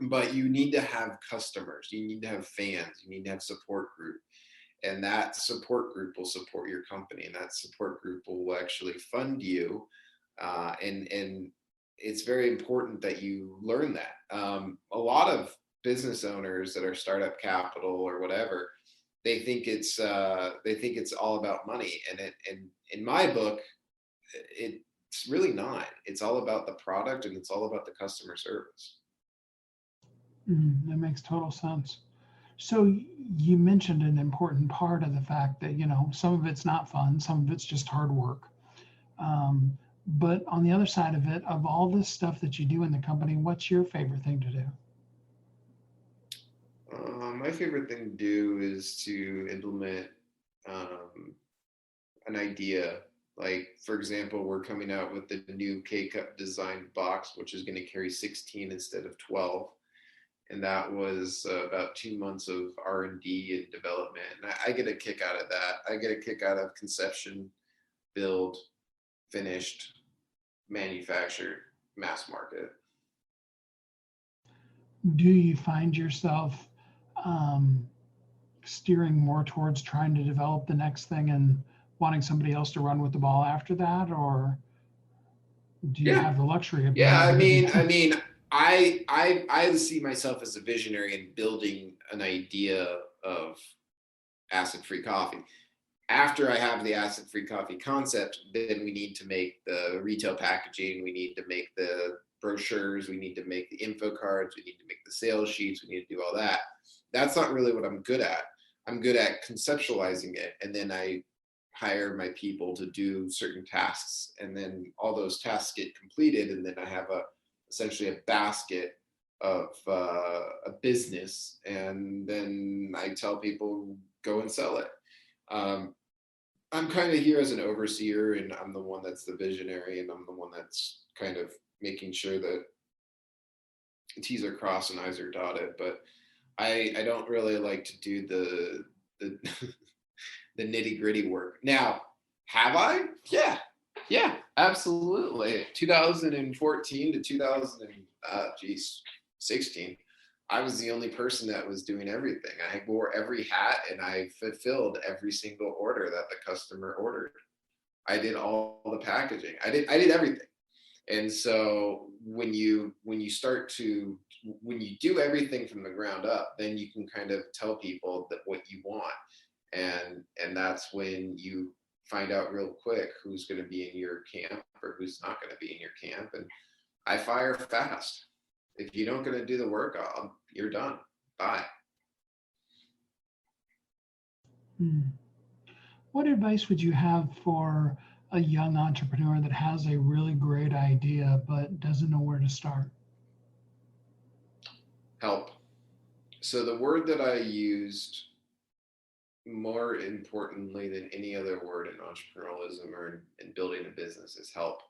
But you need to have customers, you need to have fans, you need to have support group. And that support group will support your company, and that support group will actually fund you. And it's very important that you learn that. A lot of business owners that are startup capital or whatever, they think it's all about money, and in my book, it's really not. It's all about the product, and it's all about the customer service. That makes total sense. So you mentioned an important part of the fact that some of it's not fun, some of it's just hard work. But on the other side of it, of all this stuff that you do in the company, what's your favorite thing to do? My favorite thing to do is to implement an idea Like, for example, we're coming out with the new K-Cup designed box, which is going to carry 16 instead of 12. And that was about 2 months of R&D and development. And I get a kick out of that. I get a kick out of conception, build, finished, manufactured, mass market. Do you find yourself steering more towards trying to develop the next thing and wanting somebody else to run with the ball after that, or do you have the luxury of I see myself as a visionary in building an idea of acid-free coffee. After I have the acid-free coffee concept, then we need to make the retail packaging, we need to make the brochures, we need to make the info cards, we need to make the sales sheets, we need to do all that. That's not really what I'm good at. I'm good at conceptualizing it, and then I hire my people to do certain tasks, and then all those tasks get completed, and then I have essentially a basket of a business, and then I tell people go and sell it. I'm kind of here as an overseer, and I'm the one that's the visionary, and I'm the one that's kind of making sure that T's are crossed and I's are dotted. But I don't really like to do the the nitty gritty work. Now, have I? Yeah, absolutely. 2014 to 2016, I was the only person that was doing everything. I wore every hat and I fulfilled every single order that the customer ordered. I did all the packaging. I did everything. And so when you do everything from the ground up, then you can kind of tell people that what you want. And that's when you find out real quick who's going to be in your camp or who's not going to be in your camp. And I fire fast. If you don't going to do the work, you're done. Bye. What advice would you have for a young entrepreneur that has a really great idea but doesn't know where to start? Help. So the word that I used more importantly than any other word in entrepreneurialism or in building a business is help.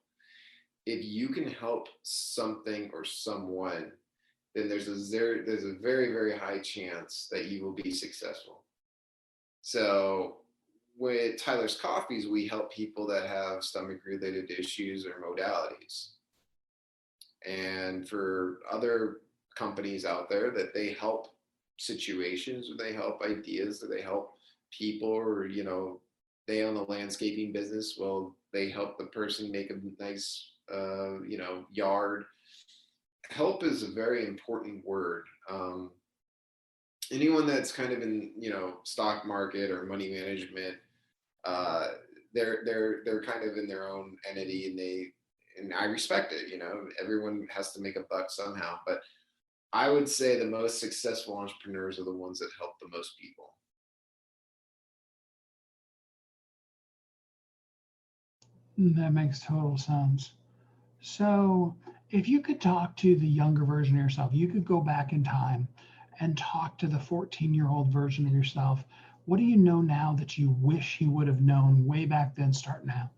If you can help something or someone, then there's a very, very high chance that you will be successful. So with Tyler's Coffees, we help people that have stomach-related issues or modalities. And for other companies out there, that they help situations, or they help ideas, or they help people, or they own a landscaping business. Well, they help the person make a nice yard. Help is a very important word. Anyone that's kind of in stock market or money management, they're kind of in their own entity, and I respect it. Everyone has to make a buck somehow, but I would say the most successful entrepreneurs are the ones that help the most people. That makes total sense. So if you could talk to the younger version of yourself, you could go back in time and talk to the 14-year-old version of yourself. What do you know now that you wish you would have known way back then, start now?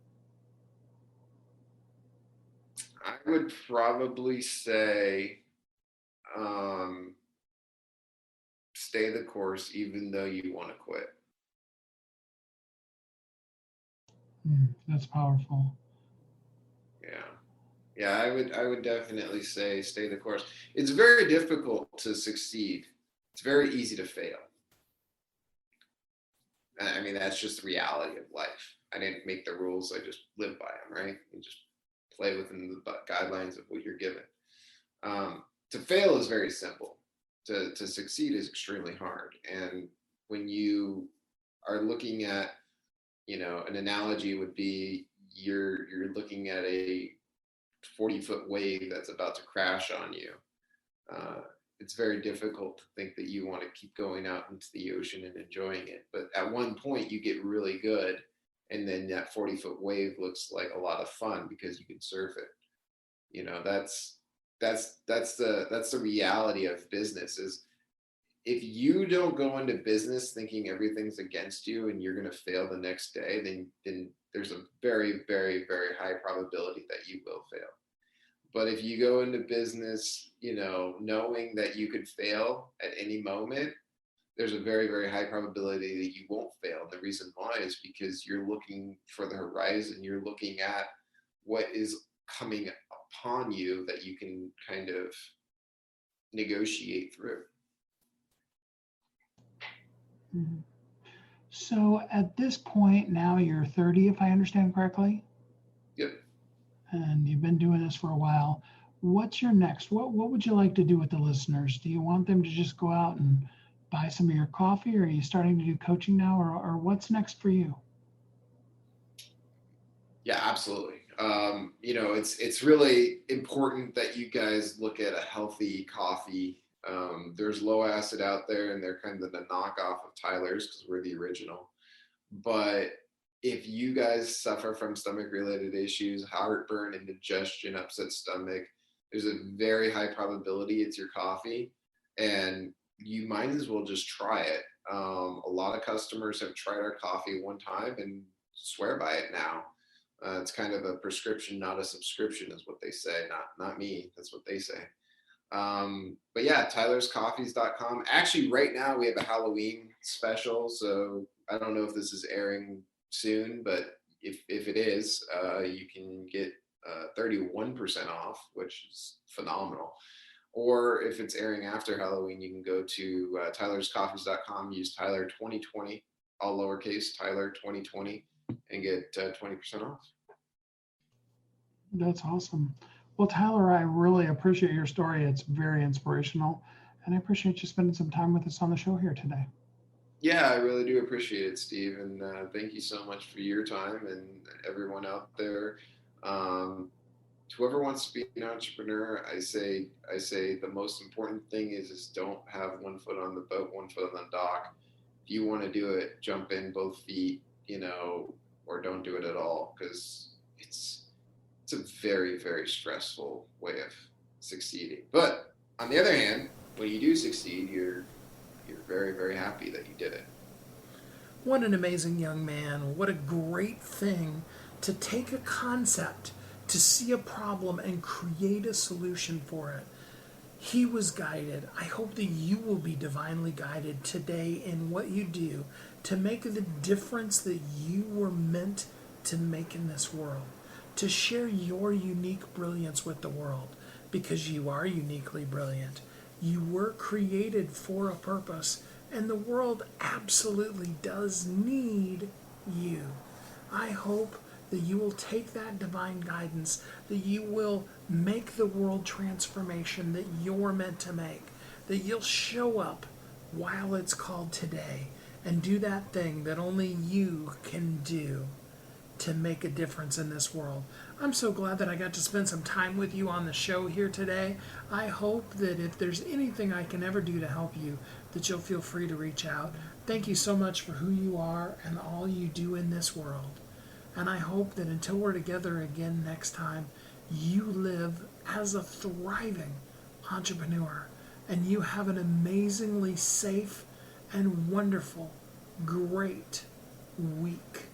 I would probably say stay the course even though you want to quit. That's powerful. Yeah, I would definitely say stay the course. It's very difficult to succeed. It's very easy to fail. I mean, that's just the reality of life. I didn't make the rules. I just live by them, right? You just play within the guidelines of what you're given. To fail is very simple. To succeed is extremely hard. And when you are looking at, an analogy would be you're looking at a 40-foot wave that's about to crash on you. It's very difficult to think that you want to keep going out into the ocean and enjoying it. But at one point you get really good, and then that 40-foot wave looks like a lot of fun because you can surf it. That's the reality of business. Is if you don't go into business thinking everything's against you and you're going to fail the next day, then there's a very, very, very high probability that you will fail. But if you go into business, knowing that you could fail at any moment, there's a very, very high probability that you won't fail. The reason why is because you're looking for the horizon. You're looking at what is coming upon you that you can kind of negotiate through. Mm-hmm. So at this point now you're 30, if I understand correctly? Yep. And you've been doing this for a while. What's your next? What would you like to do with the listeners? Do you want them to just go out and buy some of your coffee, or are you starting to do coaching now, or what's next for you? Yeah, absolutely. It's really important that you guys look at a healthy coffee. There's low acid out there, and they're kind of the knockoff of Tyler's because we're the original. But if you guys suffer from stomach-related issues, heartburn, indigestion, upset stomach, there's a very high probability it's your coffee, and you might as well just try it. A lot of customers have tried our coffee one time and swear by it now. It's kind of a prescription, not a subscription, is what they say. Not me. That's what they say. But yeah, tylerscoffees.com. Actually, right now we have a Halloween special, so I don't know if this is airing soon, but if it is, you can get 31% off, which is phenomenal. Or if it's airing after Halloween, you can go to tylerscoffees.com, use Tyler 2020, all lowercase, Tyler 2020, and get 20% off. That's awesome. Well, Tyler, I really appreciate your story. It's very inspirational, and I appreciate you spending some time with us on the show here today. Yeah, I really do appreciate it, Steve, and thank you so much for your time, and everyone out there. Whoever wants to be an entrepreneur, I say the most important thing is don't have one foot on the boat, one foot on the dock. If you want to do it, jump in both feet, or don't do it at all, because it's a very, very stressful way of succeeding. But on the other hand, when you do succeed, you're very, very happy that you did it. What an amazing young man. What a great thing to take a concept, to see a problem and create a solution for it. He was guided. I hope that you will be divinely guided today in what you do to make the difference that you were meant to make in this world, to share your unique brilliance with the world, because you are uniquely brilliant. You were created for a purpose, and the world absolutely does need you. I hope that you will take that divine guidance, that you will make the world transformation that you're meant to make, that you'll show up while it's called today and do that thing that only you can do to make a difference in this world. I'm so glad that I got to spend some time with you on the show here today. I hope that if there's anything I can ever do to help you, that you'll feel free to reach out. Thank you so much for who you are and all you do in this world. And I hope that until we're together again next time, you live as a thriving entrepreneur and you have an amazingly safe and wonderful, great week.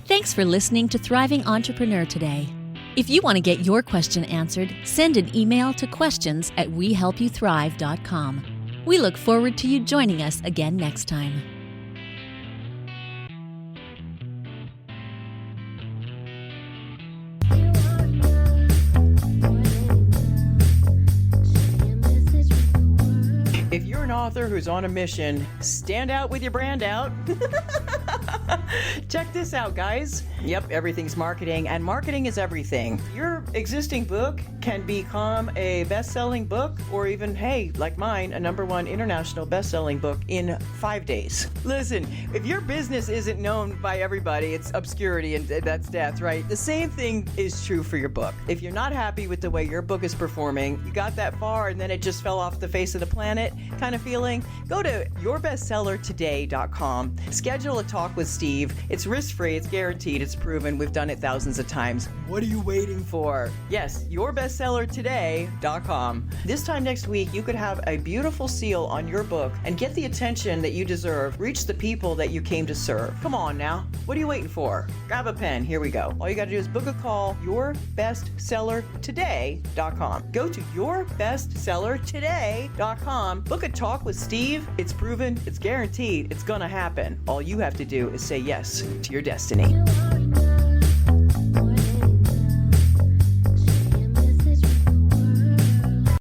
Thanks for listening to Thriving Entrepreneur today. If you want to get your question answered, send an email to questions@wehelpyouthrive.com. We look forward to you joining us again next time. If you're an author who's on a mission, stand out with your brand out. Check this out, guys. Yep, everything's marketing, and marketing is everything. Your existing book can become a best-selling book, or even, hey, like mine, a #1 international best-selling book in 5 days. Listen, if your business isn't known by everybody, it's obscurity, and that's death, right? The same thing is true for your book. If you're not happy with the way your book is performing, you got that far and then it just fell off the face of the planet kind of feeling, go to yourbestsellertoday.com, schedule a talk with Steve, Steve. It's risk-free, it's guaranteed, it's proven. We've done it thousands of times. What are you waiting for? Yes, yourbestsellertoday.com. This time next week, you could have a beautiful seal on your book and get the attention that you deserve. Reach the people that you came to serve. Come on now. What are you waiting for? Grab a pen. Here we go. All you got to do is book a call. Yourbestsellertoday.com. Go to yourbestsellertoday.com. Book a talk with Steve. It's proven. It's guaranteed. It's going to happen. All you have to do is say yes to your destiny.